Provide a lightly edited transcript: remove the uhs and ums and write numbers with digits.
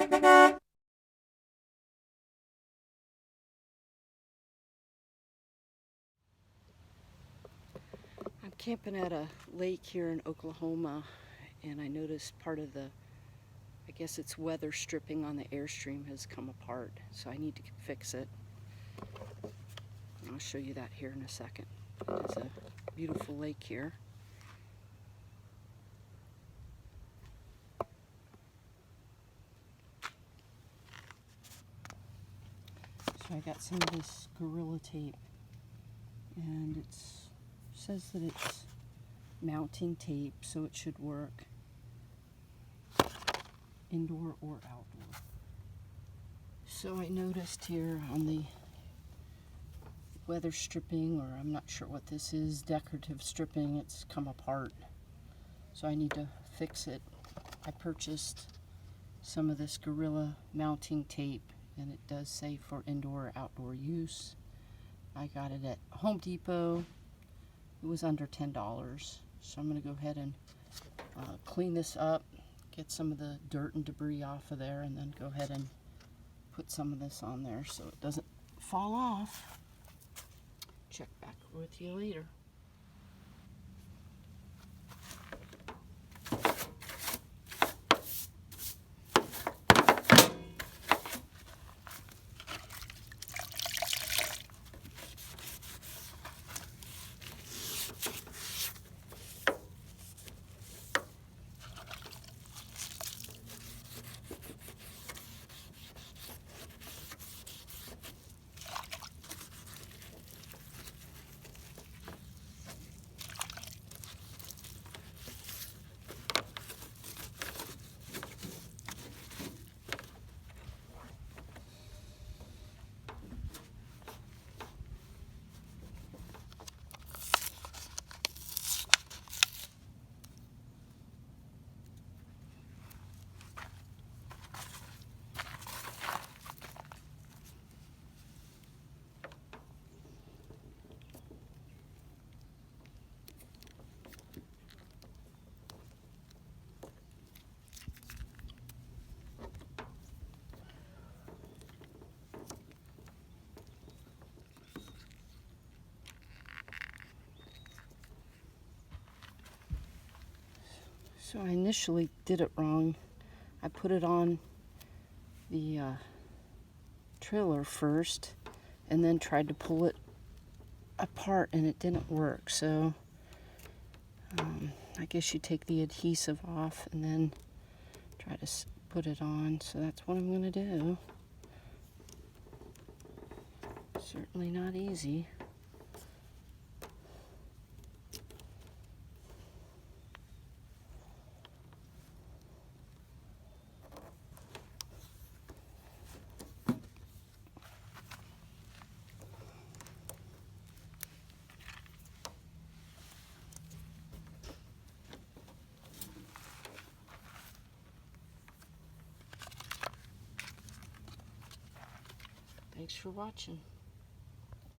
I'm camping at a lake here in Oklahoma, and I noticed part of the, I guess it's weather stripping on the Airstream has come apart, so I need to fix it. And I'll show you that here in a second. It's a beautiful lake here. So I got some of this Gorilla Tape, and it says that it's mounting tape, so it should work indoor or outdoor. So I noticed here on the weather stripping, or I'm not sure what this is, decorative stripping, it's come apart. So I need to fix it. I purchased some of this Gorilla mounting tape, and it does say for indoor or outdoor use. I got it at Home Depot. It was under $10. So I'm going to go ahead and clean this up, get some of the dirt and debris off of there, and then go ahead and put some of this on there so it doesn't fall off. Check back with you later. So I initially did it wrong. I put it on the trailer first and then tried to pull it apart, and it didn't work. So I guess you take the adhesive off and then try to put it on. So that's what I'm going to do. Certainly not easy. Thanks for watching.